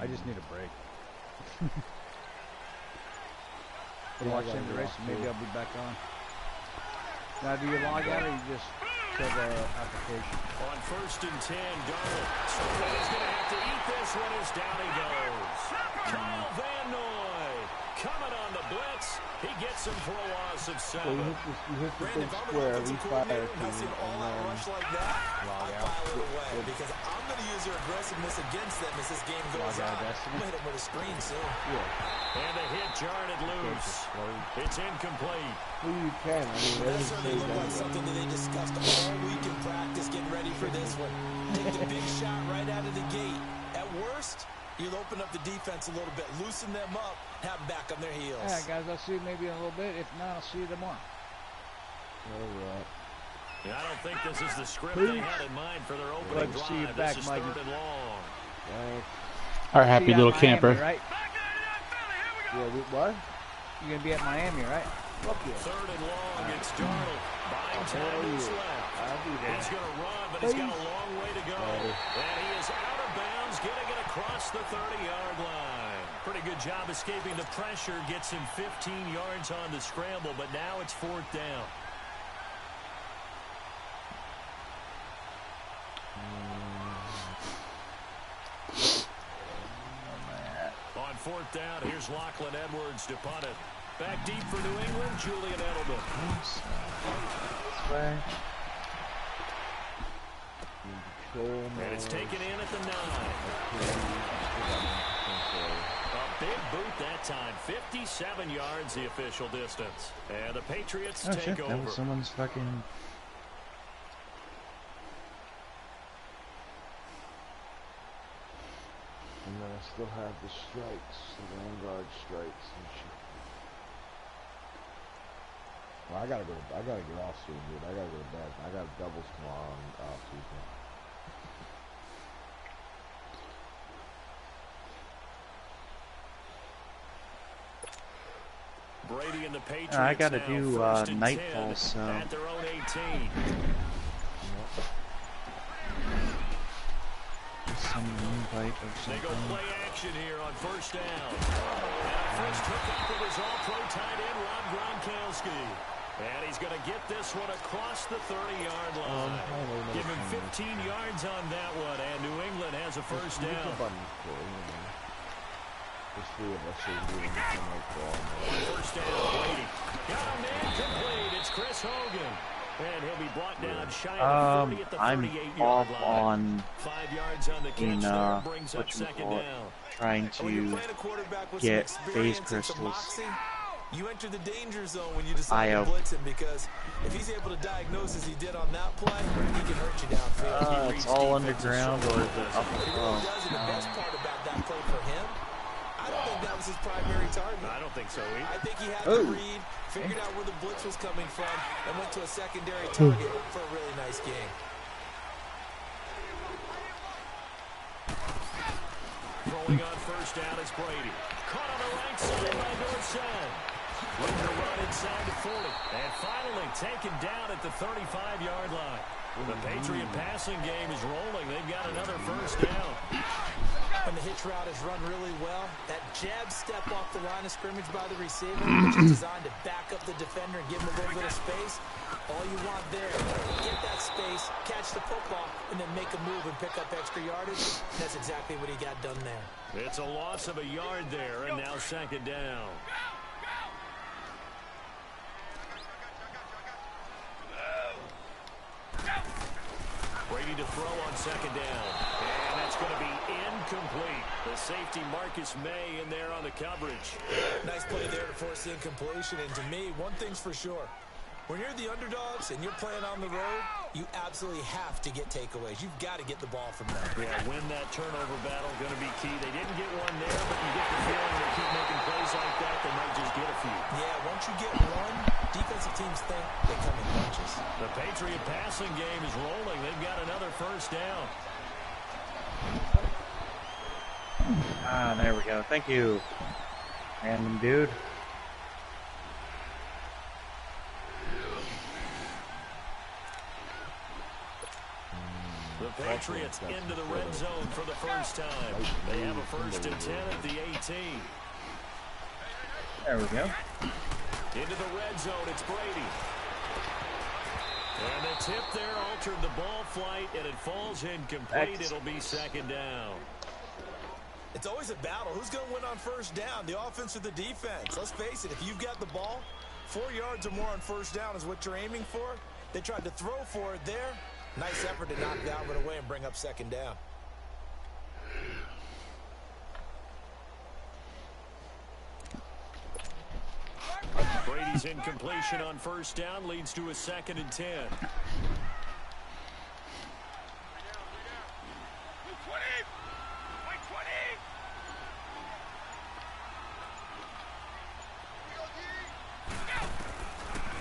I just need a break. Watch the race, maybe I'll be back on. Now, do you log out or you just show the application? On 1st and 10, Darnold. He's going to have to eat this one as down he goes. Kyle Van Noy coming on the blitz. He gets him for a loss of 7. So you hit the big square, we fire to you, and then like that, I'll file it away because I'm going to use your aggressiveness against them as this game goes on. I'm going to hit them with a screen soon. Yeah. And the hit jarred it loose. It's incomplete. Well, you can. I mean, that certainly looked like something that they discussed all week in practice, getting ready for this one. Take the big shot right out of the gate. At worst, you'll open up the defense a little bit, loosen them up, have them back on their heels. Yeah, guys, I'll see you maybe in a little bit. If not, I'll see you tomorrow. All right. Yeah, I don't think this is the script they had in mind for their opening drive. See you back, this is Mike. 3rd and long. Our happy little camper. Right? Yeah, what? You're going to be at Miami, right? Fuck yeah. 3rd and long, it's Darnold. Buying time is left. He's going to run, but he's got a long way to go. And he is out of bounds, getting it across the 30-yard line. Pretty good job escaping the pressure. Gets him 15 yards on the scramble, but now it's 4th down. On 4th down, here's Lachlan Edwards to punt it. Back deep for New England, Julian Edelman. And it's taken in at the 9. A big boot that time. 57 yards the official distance. And the Patriots take over. That was someone's fucking... And then I still have the strikes, the vanguard strikes and shit. Well, I gotta get off soon, dude. I gotta go to bed. I got doubles tomorrow on Tuesday. Brady and the Patriots I gotta now, do 1st and nightfall, 10 so at their own 18. send an invite or They go something. play action here on 1st down. And a first hookup of his all-pro tight end, Rob Gronkowski. And he's going to get this one across the 30-yard line. Give him 15 yards on that one, and New England has a first down. There's 3 of us doing First down, Brady. Got him incomplete. It's Chris Hogan. And he'll be brought down shy of the 40 at the 38-yard off line. on 5 yards on the catch there, brings up 2nd down. trying to get phase crystals. You enter the danger zone when you decide to blitz him, because if he's able to diagnose as he did on that play, he can hurt you downfield. It's all underground or is it up above? The best part about that play for him, I don't think that was his primary target. I don't think so either. I think he had the read, figured out where the blitz was coming from, and went to a secondary target for a really nice game. Throwing on 1st down is Brady. Caught on the right side by Dorsett. Looking to run inside the 40. And finally taken down at the 35-yard line. The Patriot passing game is rolling. They've got another first down. When the hitch route is run really well, that jab step off the line of scrimmage by the receiver, which is designed to back up the defender and give him a little bit of space. All you want there, get that space, catch the football, and then make a move and pick up extra yardage. That's exactly what he got done there. It's a loss of a yard there, and now 2nd down. Brady to throw on 2nd down. And that's going to be incomplete. The safety Marcus May in there on the coverage. Nice play there to force the incompletion. And to me, one thing's for sure. When you're the underdogs and you're playing on the road, you absolutely have to get takeaways. You've got to get the ball from them. Yeah, win that turnover battle, going to be key. They didn't get one there, but you get the feeling they keep making plays like that, they might just get a few. Yeah, once you get one, defensive teams think they come in bunches. The Patriot passing game is rolling. They've got another first down. There we go. Thank you, random dude. The Patriots into the red zone for the first time. They have a 1st and 10 at the 18. There we go. Into the red zone, it's Brady. And the tip there altered the ball flight, and it falls incomplete. It'll be 2nd down. It's always a battle. Who's going to win on 1st down, the offense or the defense? Let's face it, if you've got the ball, 4 yards or more on 1st down is what you're aiming for. They tried to throw for it there. Nice effort to knock that one away and bring up 2nd down. Brady's incompletion on 1st down leads to a 2nd and 10.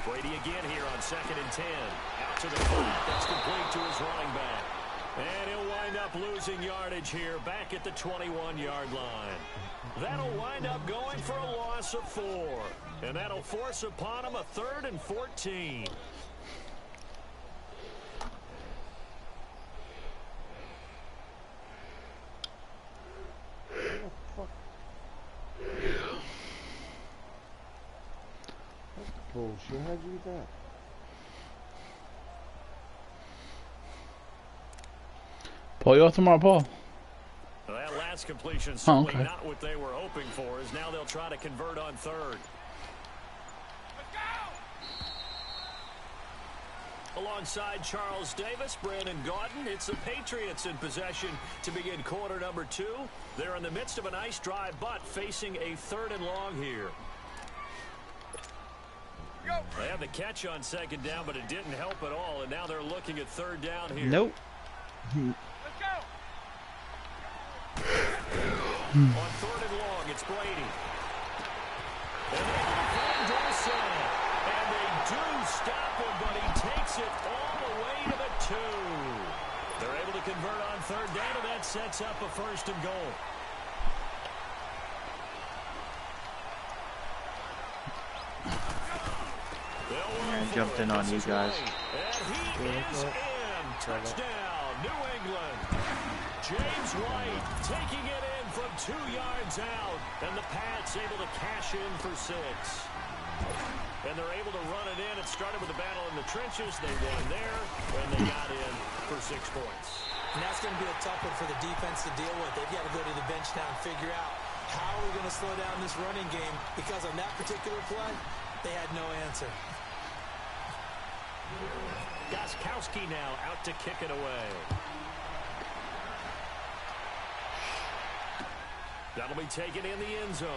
Brady again here on 2nd and 10. Out to the flat. That's complete to his running back. And he'll wind up losing yardage here back at the 21-yard line. That'll wind up going for a loss of 4. And that'll force upon him a 3rd and 14. Bullshit, how'd you get that? Paul, you off tomorrow, Paul? Well, that last completion certainly not what they were hoping for, as now they'll try to convert on 3rd. Alongside Charles Davis, Brandon Gaudin, it's the Patriots in possession to begin quarter number 2. They're in the midst of a nice drive, but facing a 3rd and long here. They had the catch on 2nd down, but it didn't help at all, and now they're looking at 3rd down here. Nope. Let's go. On 3rd and long, it's Brady. And they find Dorsey. And they do stop him, but he takes it all the way to the 2. They're able to convert on 3rd down, and that sets up a 1st and goal. I jumped in on you guys. And he is in. Touchdown, New England. James White taking it in from 2 yards out. And the Pats able to cash in for 6. And they're able to run it in. It started with a battle in the trenches. They won there, and they got in for 6 points. And that's going to be a tough one for the defense to deal with. They've got to go to the bench now and figure out how we're going to slow down this running game, because on that particular play, they had no answer. Gostkowski now out to kick it away. That'll be taken in the end zone.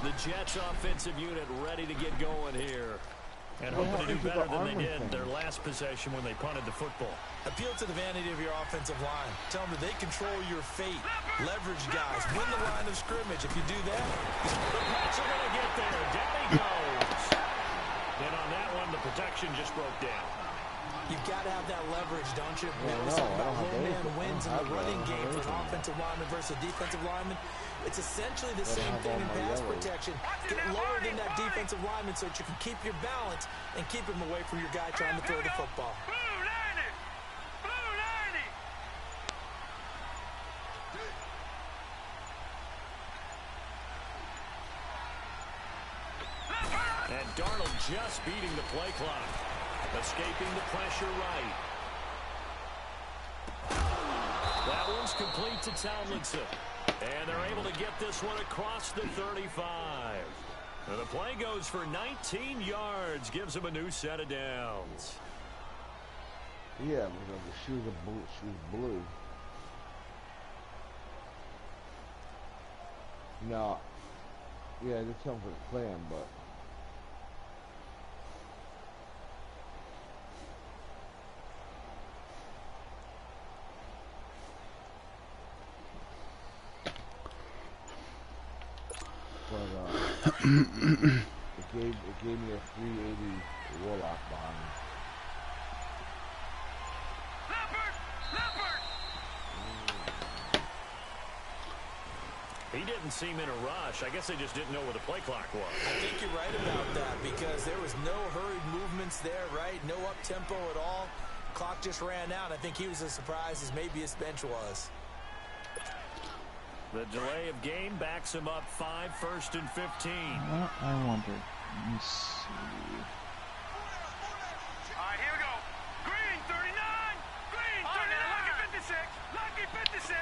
The Jets offensive unit ready to get going here. And hoping to do better than they did their last possession when they punted the football. Appeal to the vanity of your offensive line. Tell them that they control your fate. Leverage guys. Win the line of scrimmage. If you do that, the Pats are going to get there. Down he goes. And on that one, the protection just broke down. You've got to have that leverage, don't you? We always talk about low-man wins in the running game for an offensive lineman versus a defensive lineman. It's essentially the same thing in pass protection. Get lower than that defensive lineman so that you can keep your balance and keep him away from your guy trying to throw the football. And Darnold just beating the play clock. Escaping the pressure right. That one's complete to Tomlinson. And they're able to get this one across the 35. And the play goes for 19 yards. Gives them a new set of downs. Yeah, because the shoes are blue. No. Yeah, I did something for the plan, but... it gave me a 380 Warlock behind me. He didn't seem in a rush. I guess they just didn't know where the play clock was. I think you're right about that because there was no hurried movements there, right? No up-tempo at all. Clock just ran out. I think he was as surprised as maybe his bench was. The delay of game backs him up 5, 1st and 15. Well, I wonder. Let me see. All right, here we go. Green, 39. Green, 39. Lucky 56. Lucky 56.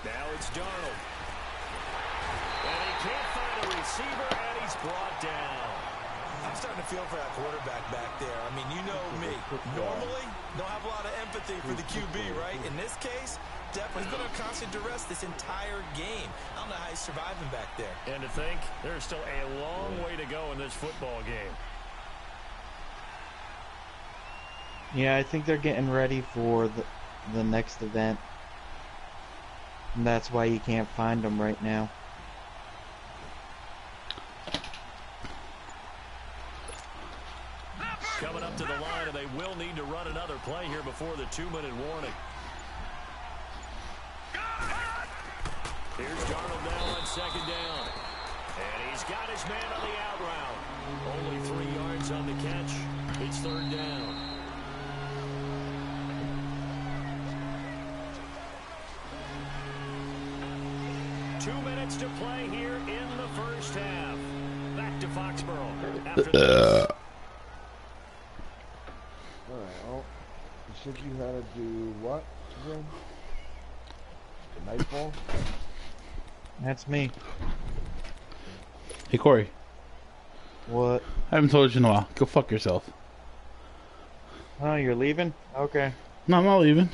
Now it's Darnold. And he can't find a receiver, and he's brought down. I'm starting to feel for that quarterback back there. I mean, you know me. Normally, don't have a lot of empathy for the QB, right? In this case, definitely been under constant duress this entire game. I don't know how he's surviving back there. And to think, there's still a long way to go in this football game. Yeah, I think they're getting ready for the next event. And that's why you can't find them right now. Coming up to the line, and they will need to run another play here before the 2-minute warning. Here's Darnold now on 2nd down. And he's got his man on the out route. Only 3 yards on the catch. It's 3rd down. Two minutes to play here in the first half. Back to Foxborough after this. Alright, well, you said you had to do what again? Nightfall? That's me. Hey, Corey. What? I haven't told you in a while. Go fuck yourself. Oh, you're leaving? Okay. No, I'm not leaving.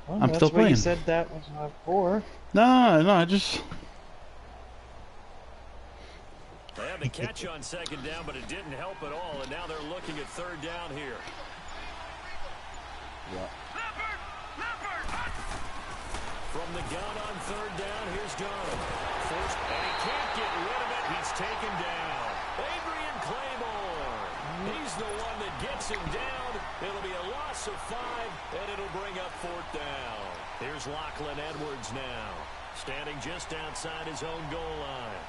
Well, I'm that's still what playing. You said that was for. No, I just... They had the catch on 2nd down, but it didn't help at all, and now they're looking at 3rd down here. Yeah. From the gun on 3rd down, here's Darnold. First, and he can't get rid of it. He's taken down. Adrian Claymore. He's the one that gets him down. It'll be a loss of 5, and it'll bring up 4th down. Here's Lachlan Edwards now, standing just outside his own goal line.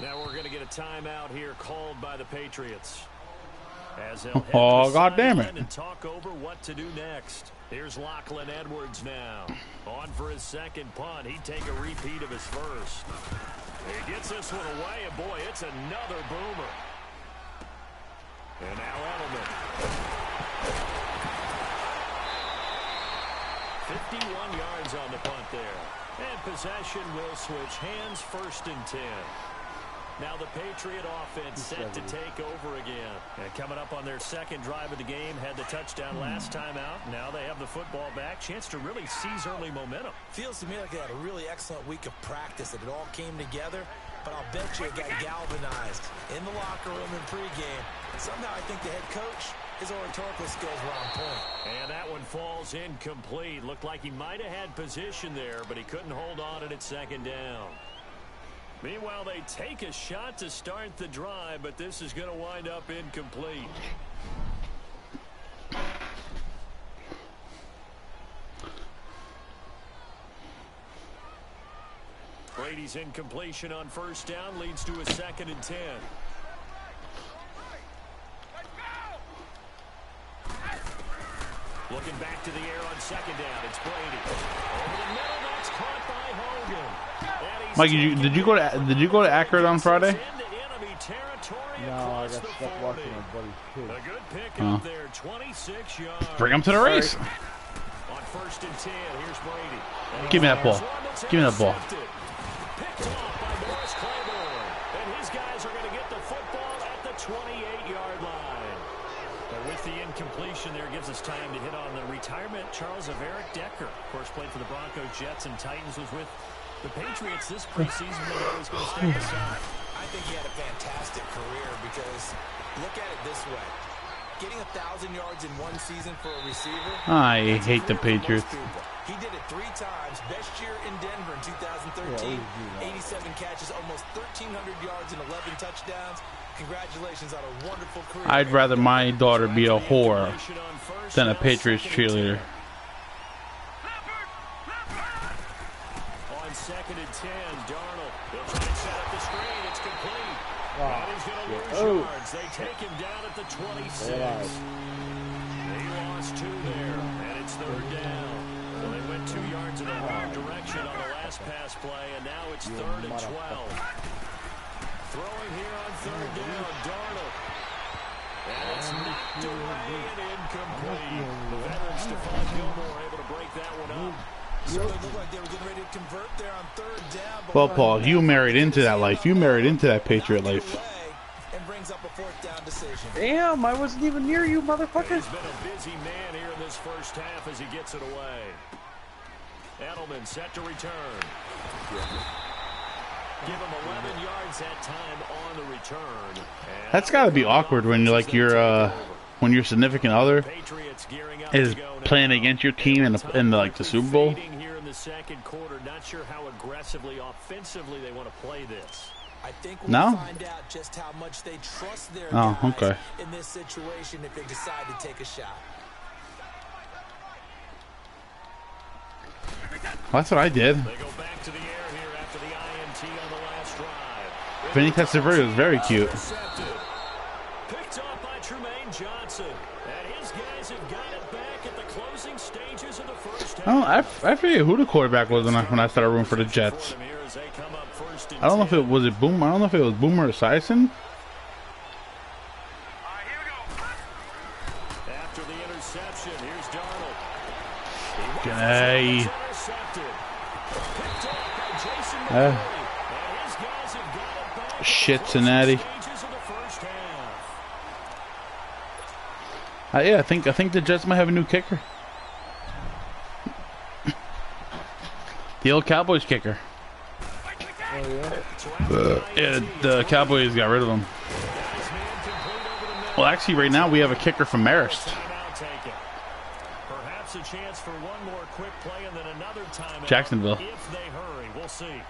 Now we're going to get a timeout here called by the Patriots. As they'll head to the God damn it. sideline and talk over what to do next. Here's Lachlan Edwards now. On for his 2nd punt. He'd take a repeat of his first. He gets this one away, and boy, it's another boomer. And now Edelman. 51 yards on the punt there. And possession will switch hands, 1st and 10. Now the Patriot offense set to take over again. And coming up on their 2nd drive of the game, had the touchdown last time out. Now they have the football back. Chance to really seize early momentum. Feels to me like they had a really excellent week of practice, that it all came together. But I'll bet you it got galvanized in the locker room in pregame. Somehow I think the head coach, his oratorical skills were on point. And that one falls incomplete. Looked like he might have had position there, but he couldn't hold on it at 2nd down. Meanwhile, they take a shot to start the drive, but this is going to wind up incomplete. Brady's incompletion on 1st down leads to a 2nd and 10. Looking back to the air on 2nd down, it's Brady. Over the middle, that's caught by Hogan. Mike, did you go to Akron on Friday? No, I got stuck watching my buddy's kids. A good pick up there, 26 yards. Bring him to the race. On 1st and 10, here's Brady. Give me that ball. Give me that ball. Picked off by Morris Claiborne. And his guys are going to get the football at the 28-yard line. But with the incompletion there, gives us time to hit on the retirement. Charles of Eric Decker, of course, played for the Broncos, Jets, and Titans, was with the Patriots this preseason. They know he's going to step aside. I think he had a fantastic career because look at it this way. Getting 1,000 yards in one season for a receiver. I hate the Patriots. He did it 3 times. Best year in Denver in 2013. 87 catches, almost 1,300 yards and 11 touchdowns. Congratulations on a wonderful career. I'd rather my daughter be a whore than a Patriots cheerleader. On 2nd and 10, Darnold. They'll try and set up the screen. It's complete. And he's going to lose yards. They take him down at the 26. He lost 2 there, and it's 3rd down. Well, they went 2 yards in the wrong direction on the last pass play, and now it's 3rd and 12. Throwing here on 3rd down, Darnold. And it's knocked away and incomplete. The veteran Stephon Gilmore able to break that one up. So it looked like they were getting ready to convert there on 3rd down. Well, Paul, you married into that life. You married into that Patriot life. And brings up a 4th down decision. Damn, I wasn't even near you, motherfucker. He's been a busy man here in this first half as he gets it away. Edelman set to return. Give him 11 yards that time on the return. And That's got to be awkward when you're like when your significant other is playing against your team in like the Super Bowl. Here in the 2nd quarter, not sure how aggressively, offensively they want to play this. I think we'll No? find out just how much they trust their Oh, guys okay. in this situation if they decide to take a shot. Well, that's what I did. They go back to the air here after the INT on the last drive. Vinny Testaverde was very cute. Intercepted. Picked off by Tremaine Johnson. And his guys have got it back at the closing stages of the first half. I forget who the quarterback was when I started rooting for the Jets. I don't know if it was Boomer. I don't know if it was Boomer Esiason. After the interception, here's Darnold. Hey. Cincinnati. Yeah, I think the Jets might have a new kicker. The old Cowboys kicker. Yeah, the Cowboys got rid of him. Well, actually, right now we have a kicker from Marist. Perhaps a chance for one more quick play and then another timeout. Jacksonville. If they hurry, we'll see.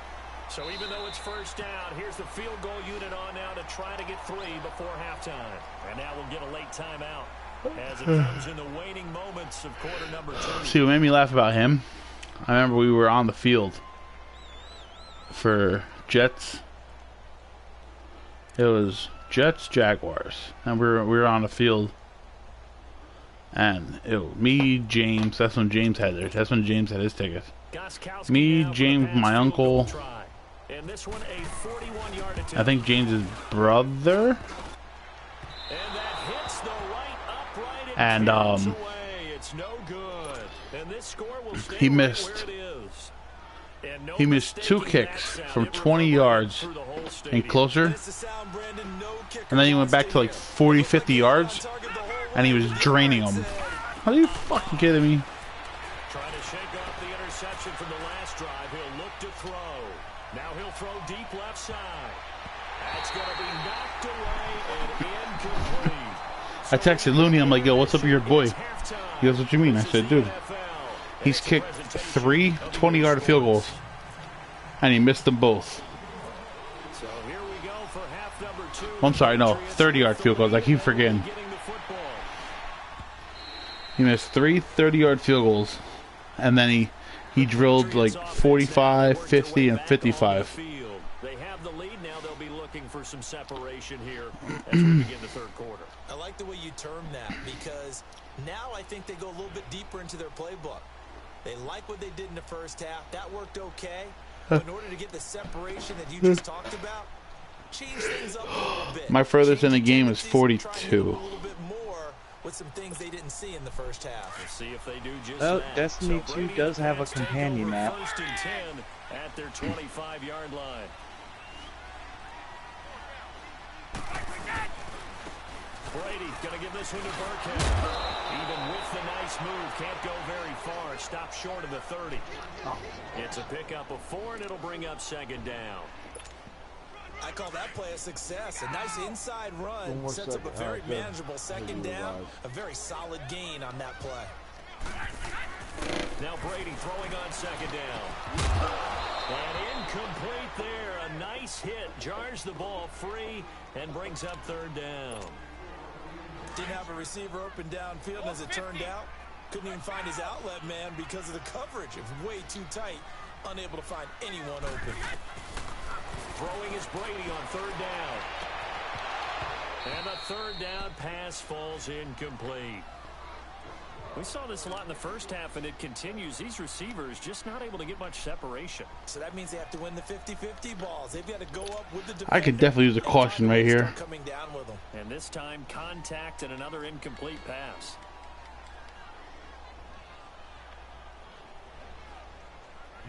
So even though it's first down, here's the field goal unit on now to try to get 3 before halftime. And now we'll get a late timeout as it comes in the waning moments of quarter number 2. See, what made me laugh about him? I remember we were on the field for Jets. It was Jets Jaguars, and we were on the field, and it was me, James. That's when James had there. That's when James had his ticket. Me, James, my uncle. And this one, a 41-yard attempt. I think James's brother. And that hits the right upright And away. It's no good. And this score will stay he right missed. where it is. And no He missed 2 mistaking kicks that sound. from It 20 reverberated yards through the whole and stadium. closer, and then he went back to like 40, 50 yards, and he was draining them. Are you fucking kidding me? Trying to shake off the interception from the last drive. He'll look to throw. Now he'll throw deep left side. That's going to be knocked away and incomplete. I texted Looney. I'm like, yo, what's up with your boy? He goes, what you mean? I said, dude, he's kicked 3 20-yard field goals, and he missed them both. So here we go for half number 2. I'm sorry, no, 30-yard field goals. I keep forgetting. He missed 3 30-yard field goals, and then he drilled like 45, 50, and 55. They have the lead now. They'll be looking for some separation here as we begin the 3rd quarter. I like the way you term that because now I think they go a little bit deeper into their playbook. They like what they did in the first half. That worked okay. But in order to get the separation that you just talked about, change things up a little bit. My furthest in the game is 42. A little bit more with some things they didn't see in the first half. We'll see if they do just Well, that. Destiny So 2 Brady does and have a Pats take companion over map. 1st and 10 at their 25-yard line. Brady going to give this one to Burkhead. Even with the nice move, can't go very far. Stop short of the 30. It's a pickup of 4, and it'll bring up 2nd down. I call that play a success. A nice inside run more sets up a second very half, yeah. manageable second down. A very solid gain on that play. Now Brady throwing on second down. And incomplete there. A nice hit. Jars the ball free and brings up third down. Didn't have a receiver open downfield, and as it turned out, couldn't even find his outlet man because of the coverage. It was way too tight. Unable to find anyone open. Throwing is Brady on third down. And the third down pass falls incomplete. We saw this a lot in the first half, and it continues. These receivers just not able to get much separation. So that means they have to win the 50-50 balls. They've got to go up with the defender. I could definitely use a caution right here. Coming down with them. And this time, contact and another incomplete pass.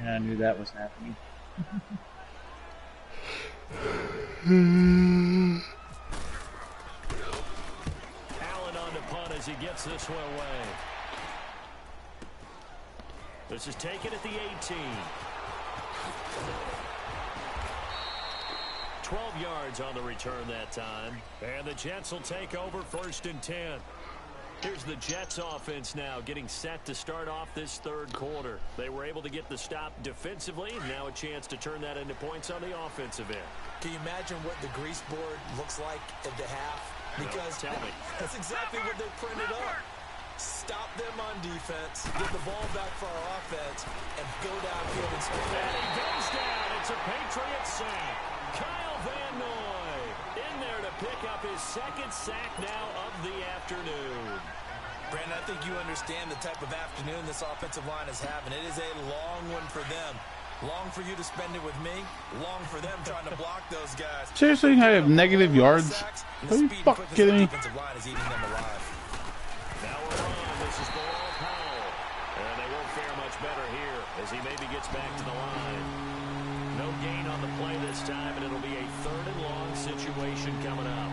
Yeah, I knew that was happening. Allen on the punt as he gets this one away. This is taken at the 18. 12 yards on the return that time. And the Jets will take over 1st and 10. Here's the Jets offense now getting set to start off this third quarter. They were able to get the stop defensively. Now a chance to turn that into points on the offensive end. Can you imagine what the grease board looks like at the half? Because tell me. That's exactly what they printed up. Stop them on defense, get the ball back for our offense, and go downfield and score. And he goes down. It's a Patriot sack. Kyle Van Noy in there to pick up his second sack now of the afternoon. Brandon, I think you understand the type of afternoon this offensive line is having. It is a long one for them. Long for you to spend it with me. Long for them trying to block those guys. Seriously, I have negative yards? Are you fucking kidding me? Defensive line is eating them alive. Now we're on. This is Bilal Powell. And they won't fare much better here as he maybe gets back to the line. No gain on the play this time, and it'll be a third and long situation coming up.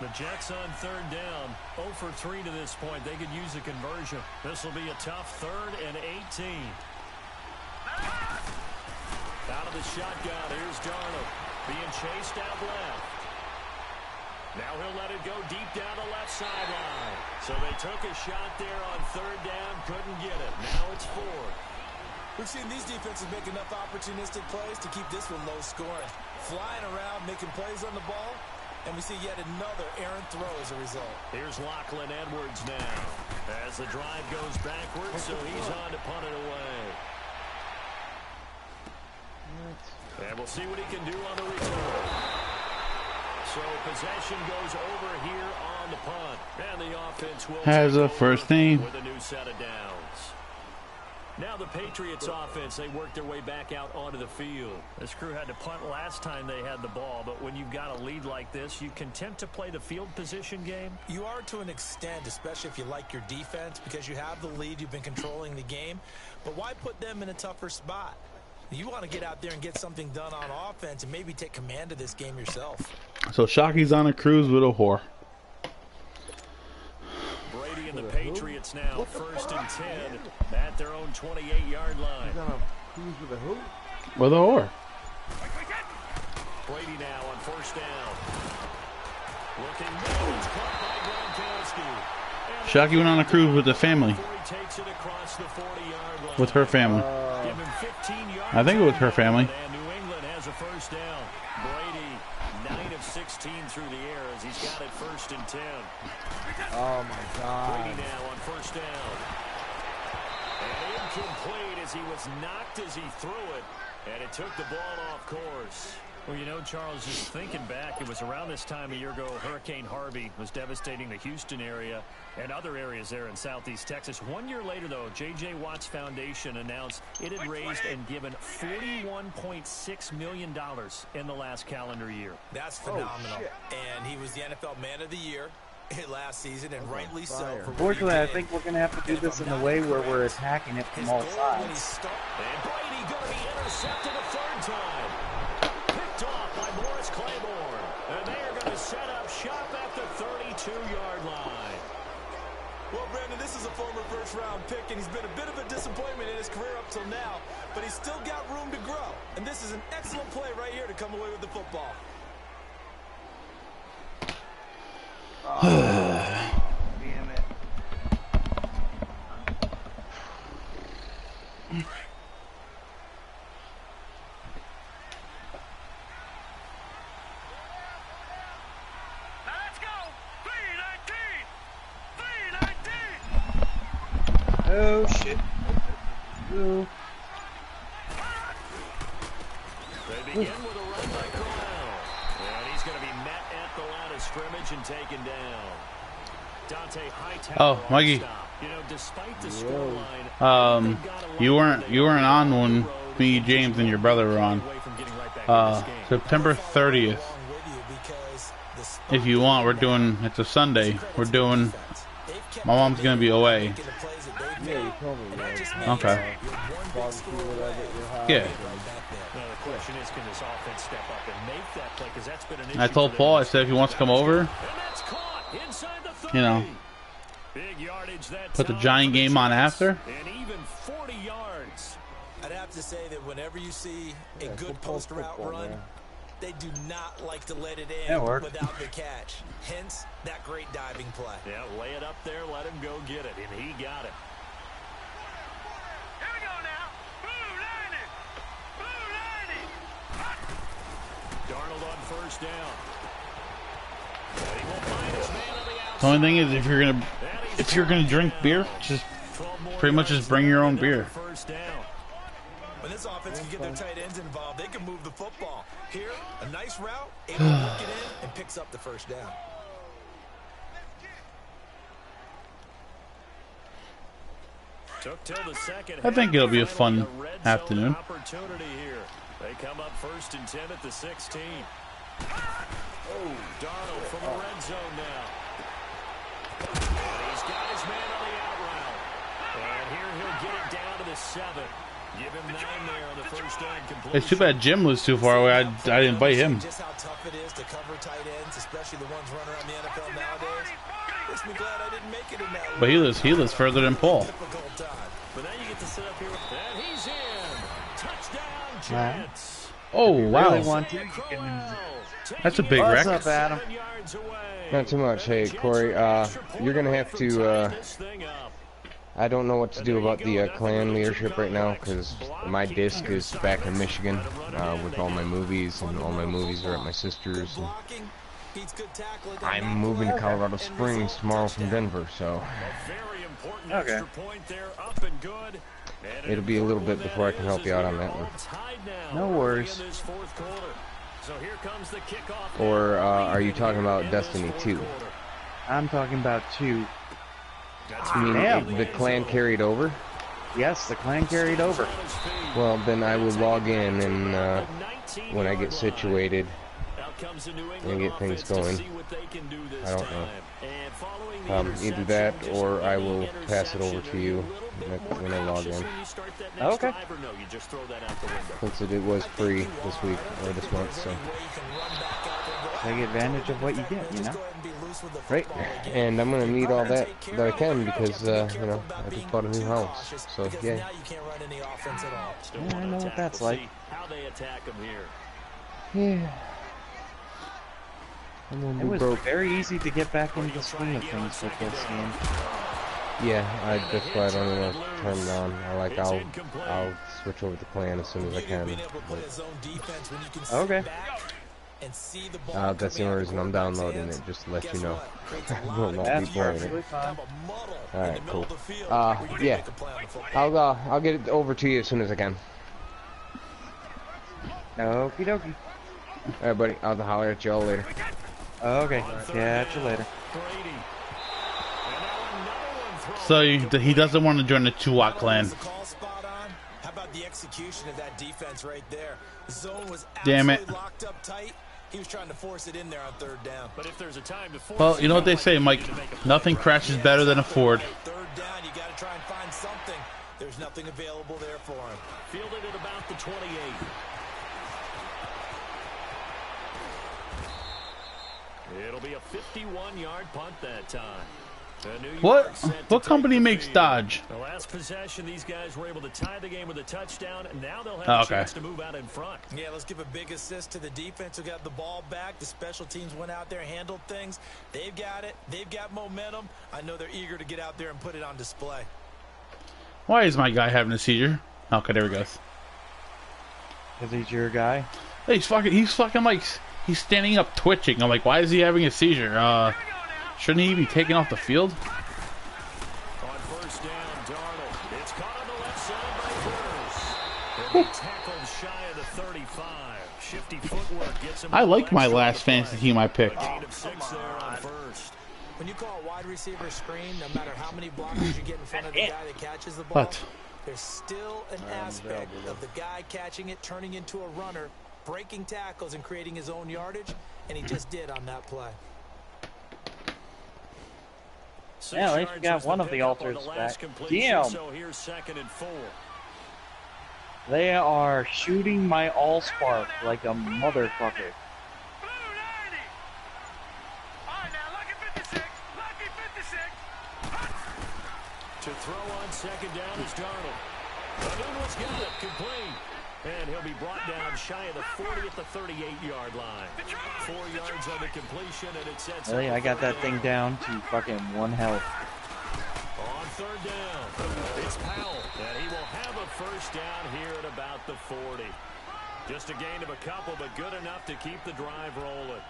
The Jets on third down, 0 for 3 to this point. They could use a conversion. This will be a tough 3rd and 18. Out of the shotgun, here's Darnold being chased out left. Now he'll let it go deep down the left sideline. So they took a shot there on third down, couldn't get it. Now it's 4. We've seen these defenses make enough opportunistic plays to keep this one low scoring. Flying around, making plays on the ball, and we see yet another errant throw as a result. Here's Lachlan Edwards now as the drive goes backwards, so he's on to punt it away. And we'll see what he can do on the return. So possession goes over here on the punt. And the offense will has a first team with a new set of downs. Now the Patriots offense, they work their way back out onto the field. This crew had to punt last time they had the ball, but when you've got a lead like this, you content to play the field position game? You are to an extent, especially if you like your defense, because you have the lead, you've been controlling the game. But why put them in a tougher spot? You want to get out there and get something done on offense and maybe take command of this game yourself. So Shocky's on a cruise with a whore. Brady and the Patriots now 1st and 10 at their own 28-yard line. He's on a cruise with a who? With a whore. Brady now on 1st down. Looking middle, it's caught by Gronkowski. Shocky went on a cruise with the family. He takes it across the 40-yard line. With her family. Give him 15 yards. I think it was her family. And New England has a 1st down. Brady 9 of 16 through the air as he's got it 1st and 10. Oh my God. Brady now on 1st down. And incomplete as he was knocked as he threw it. And it took the ball off course. Well, you know, Charles, just thinking back, it was around this time a year ago, Hurricane Harvey was devastating the Houston area and other areas there in southeast Texas. 1 year later, though, J.J. Watt's Foundation announced it had raised and given $41.6 million in the last calendar year. That's phenomenal. And he was the NFL Man of the Year last season, and rightly so. Unfortunately, I think we're going to have to do this in a way where we're attacking it from all sides. And Brady going to be intercepted a 3rd time. Picked off by Morris Claiborne. And they are going to set up shop at the 32-yard line. Well, Brandon, this is a former first-round pick, and he's been a bit of a disappointment in his career up till now, but he's still got room to grow. And this is an excellent play right here to come away with the football. Damn it. Now let's go. 319. 319. Oh shit. Ooh. They begin with a run by Corral. And he's going to be met at the line of scrimmage and taken down. Dante Hightower. Oh, Mikey. You know, despite the scoreline, You weren't on when me, James, and your brother were on. September 30th. If you want, we're doing. It's a Sunday. We're doing. My mom's gonna be away. Yeah, you told me, man. Okay. Barbecue, whatever, at your house. Yeah. now the question is, can this offense step up and make that play? Because that's been an issue. I told Paul. I said if he wants to come over, And that's caught inside the 30. you know, Big yardage that put the time Giant for the game on Jets. after. And even 40 yards. I'd have to say that whenever you see a Yeah, good football, post route football, run, man. they do not like to let it That in worked. without the catch. Hence, that great diving play. Yeah, lay it up there, let him go get it, and he got it. Here we go now. Blue lining. Blue lining. Darnold on first down. And he will find his man on the outside. The only thing is, if you're gonna drink beer, just 12 more pretty much yards just bring your own there, beer. First down. When this offense can get their tight ends involved, they can move the football. Here, a nice route, able to work it in, and picks up the first down. Took till the second I think half. it'll be a Finally, fun red zone afternoon. Opportunity here. They come up 1st and 10 at the 16. Oh, Darnold from the red zone now. And he's got his man on the out route. And here he'll get it down to the 7. Give him 9 there on the first down completion. It's too bad Jim was too far away. I didn't invite him. Just how tough it is to cover tight ends, especially the ones running around the NFL nowadays. Makes me glad I didn't make it in that. But he lives further than Paul. Difficult time. But now you get to sit up here. And he's in. Touchdown, Jets. Oh wow, Really want to? that's a big What's wreck. up, Adam? Not too much. Hey, Corey, you're going to have to, I don't know what to do about the Klan leadership right now because my disc is back in Michigan with all my movies, and all my movies are at my sister's. And I'm moving to Colorado Springs tomorrow from Denver, so Okay. it'll be a little bit before I can help you out on that one. No worries. Or are you talking about Destiny 2? I'm talking about 2. You mean Damn. the Klan carried over? Yes, the Klan carried over. Well, then I will log in, and when I get situated and get things going, I don't know. Either that or I will pass it over to you when I log in. Okay. Since it was free this week or this month, so. Take advantage of what you get, you know? Right, and I'm gonna need all that I can because, you know, I just bought a new house, so yeah. Yeah, I know what that's like. How they attack them here. Yeah. I'm gonna It be was broke. very easy to get back into the swing of things with this game. Yeah, that's why I don't want to turn it on. I'll switch over to Klan as soon as I can. Okay. That's the only reason I'm downloading it, just to let you know. I will not be That's playing perfectly it. fine. Alright, cool. Yeah. I'll get it over to you as soon as I can. Okie dokie. Alright, buddy. I'll holler at y'all later. Okay. Catch you later. So he doesn't want to join the 2-watt Klan. How about the execution of that defense right there? The zone was Damn it. absolutely locked up tight. He was trying to force it in there on 3rd down. But if there's a time to force Well, you know what they say, Mike. Nothing crashes better than a Ford. 3rd down, you got to try and find something. There's nothing available there for him. fielded at about the 28. It'll be a 51-yard punt that time. What company makes Dodge? The last possession, these guys were able to tie the game with a touchdown, and now they'll have a chance to move out in front. Yeah, let's give a big assist to the defense who got the ball back. The special teams went out there, handled things. They've got it. They've got momentum. I know they're eager to get out there and put it on display. Why is my guy having a seizure? Okay, there he goes. Because he's your guy? Hey, he's fucking like, he's standing up twitching. I'm like, why is he having a seizure? Shouldn't he be taken off the field? On first down, Darnold. It's caught on the left side by Hurst. And he tackled shy of the 35. Shifty footwork gets him. I like my last fantasy team I picked. A gain of 6 there on first. When you call a wide receiver screen, no matter how many blockers you get in front of the guy that catches the ball, there's still an aspect of the guy catching it, turning into a runner, breaking tackles and creating his own yardage, and he just did on that play. Yeah, at least we got one of the alters back. Damn! So here's 2nd and 4. They are shooting my allspark like a motherfucker. To throw on 2nd down is Darnold. Darnold's got it, complete. And he'll be brought down shy of the 40 at the 38-yard line. 4 yards on the completion, and it sets Really, I got that thing down to fucking 1 health. On 3rd down, it's Powell, and he will have a first down here at about the 40. Just a gain of a couple, but good enough to keep the drive rolling.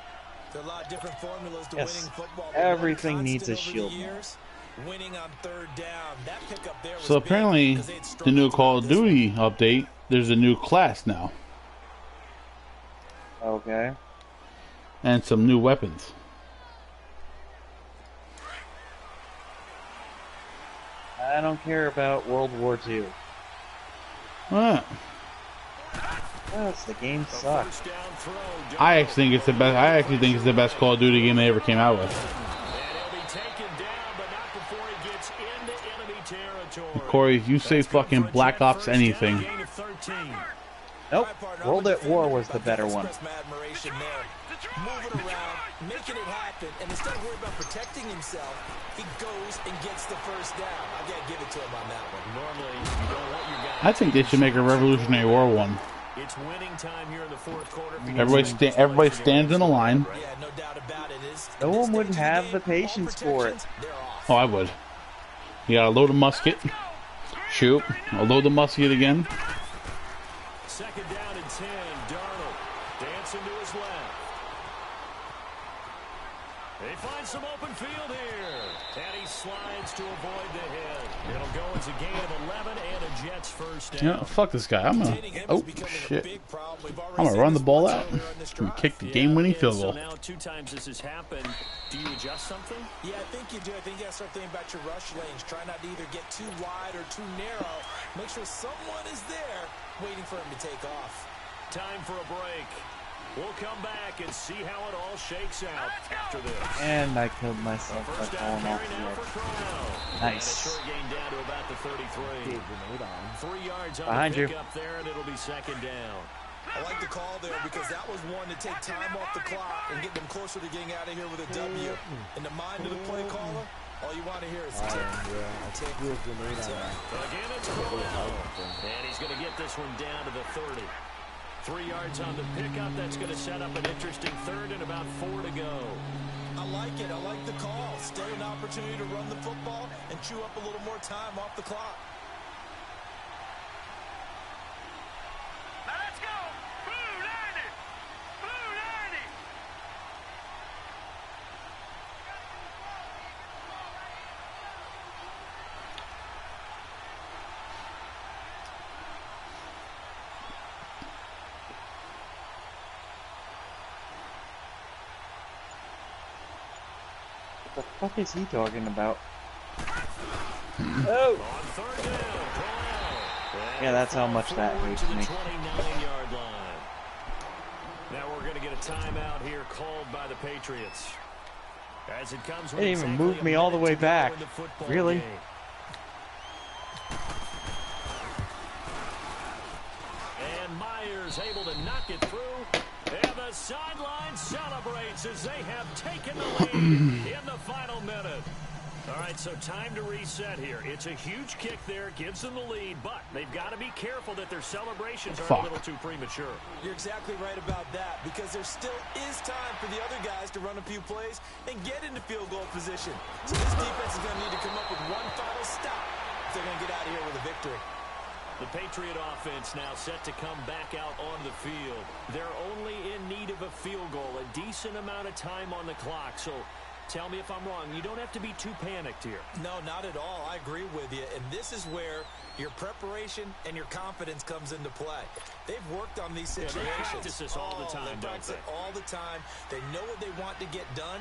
There are a lot of different formulas to winning football. Everything needs a shield. Winning on 3rd down. That pickup there was So apparently, the new Call of Duty update, there's a new class now. Okay. And some new weapons. I don't care about World War II. What? Yes, the game sucks. I actually think it's the best. I actually think it's the best Call of Duty game they ever came out with. Corey, you say fucking Black Ops anything. Nope. World at War was the better one. Moving around, making it happen, and instead of worrying about protecting himself, he goes and gets the first down. I gotta give it to him on that one. Normally, you don't want your guy. I think they should make a Revolutionary War one. It's winning time here in the 4th quarter. Everybody stands in a line. Yeah, no doubt about it. No one would have the patience for it. Oh, I would. You gotta load a musket. Shoot. I'll load the musket again. 2nd down and 10. Darnold dancing to his left. They find some open field here. And he slides to avoid the hit. It'll go as a gain of 11 and a Jets first down. Yeah, fuck this guy. I'm gonna. Oh, shit. I'm gonna run the ball out and kick the game-winning field goal. So now 2 times this has happened. Do you adjust something? Yeah, I think you do. I think you got to start thinking about your rush lanes. Try not to either get too wide or too narrow. Make sure someone is there waiting for him to take off. Time for a break. We'll come back and see how it all shakes out after this. And I killed myself by falling off the edge. Nice. Short gain down to about the 33. 3 yards on Behind the you. pickup there, and it'll be 2nd down. I like the call there because that was one to take time off the clock and get them closer to getting out of here with a W. In the mind of the play caller, all you want to hear is tick, tick, tick. Again, it's Crowell. And he's going to get this one down to the 30. 3 yards on the pickup. That's going to set up an interesting 3rd and about 4 to go. I like it. I like the call. Still an opportunity to run the football and chew up a little more time off the clock. Now let's go. Blue 90. Blue 90. What the fuck is he talking about? Oh! Yeah, that's how much that hurts me. 29-yard line. Now we're going to get a timeout here called by the Patriots. As it comes, They didn't even move me all the way back. Really? And Myers able to knock it through. And the sideline celebrates as they have taken the lead in the final minute. All right, so time to reset here. It's a huge kick there, gives them the lead, but they've got to be careful that their celebrations aren't a little too premature. You're exactly right about that, because there still is time for the other guys to run a few plays and get into field goal position. So this defense is going to need to come up with one final stop if they're going to get out of here with a victory. The Patriot offense now set to come back out onto the field. They're only in need of a field goal, a decent amount of time on the clock. So tell me if I'm wrong. You don't have to be too panicked here. No, not at all. I agree with you. And this is where your preparation and your confidence comes into play. They've worked on these situations. They practice this all the time, they practice it all the time. They know what they want to get done.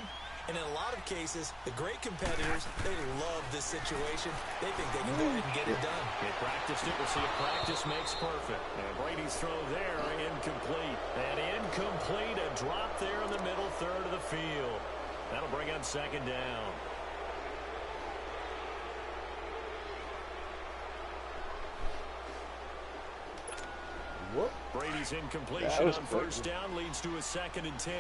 And in a lot of cases, the great competitors, they love this situation. They think they can go ahead and get it done. They practiced it. We'll see if practice makes perfect. And Brady's throw there, incomplete. And incomplete, a drop there in the middle third of the field. That'll bring up second down. Whoop. Brady's incompletion on first down leads to a 2nd and 10.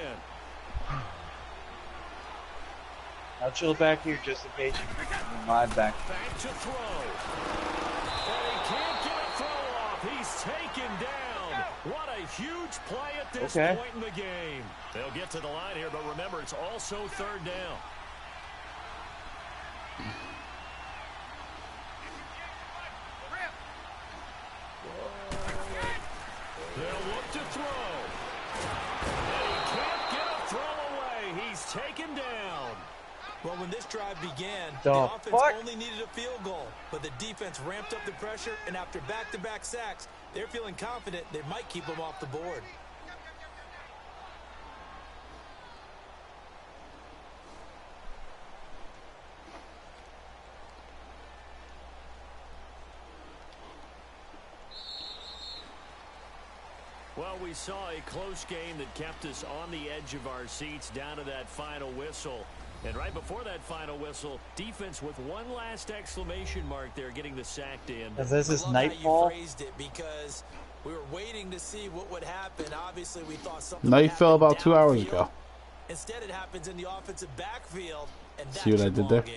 I'll chill back here just in case you can live back. Back to throw. And he can't get a throw off. He's taken down. What a huge play at this point in the game. They'll get to the line here, but remember, it's also 3rd down. They'll look to throw. And he can't get a throw away. He's taken down. Well, when this drive began, the offense only needed a field goal, but the defense ramped up the pressure, and after back-to-back sacks, they're feeling confident they might keep them off the board. Well, we saw a close game that kept us on the edge of our seats down to that final whistle. And right before that final whistle, defense with one last exclamation mark there, getting the sack in. Because this is nightfall. You phrased it, because we were waiting to see what would happen. Obviously, we thought something Night fell about 2 hours ago. Instead, it happens in the offensive backfield, and that's See what I did there? game.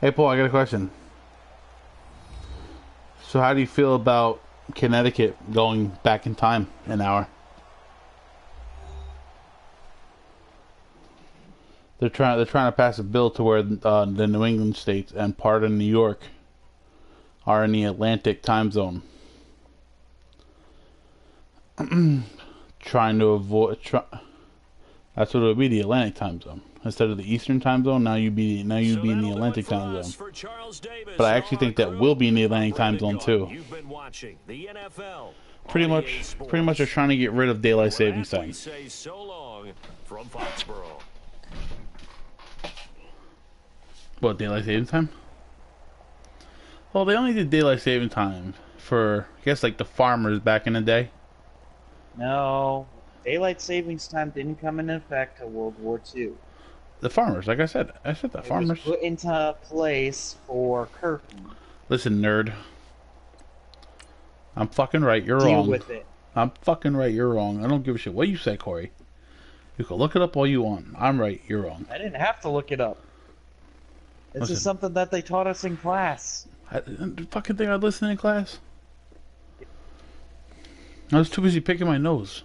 Hey, Paul, I got a question. So how do you feel about Connecticut going back in time an hour? They're trying to pass a bill to where the New England states and part of New York are in the Atlantic time zone. Trying to avoid that's what it would be, the Atlantic time zone instead of the Eastern time zone. Now you'd be in the Atlantic time zone. But I actually think that will be in the Atlantic time zone too. You've been watching the NFL. Pretty much are trying to get rid of daylight savings time. Say so long from Foxborough. What, daylight saving time? Well, they only did daylight saving time for, I guess, like the farmers back in the day. No, daylight savings time didn't come into effect till World War II. The farmers, like I said the farmers. It was put into place for curfew. Listen, nerd. I'm fucking right, you're Deal wrong. with it. I'm fucking right, you're wrong. I don't give a shit what you say, Corey. You can look it up all you want. I'm right, you're wrong. I didn't have to look it up. This Listen. is something that they taught us in class. I fucking think I'd listen in class. I was too busy picking my nose.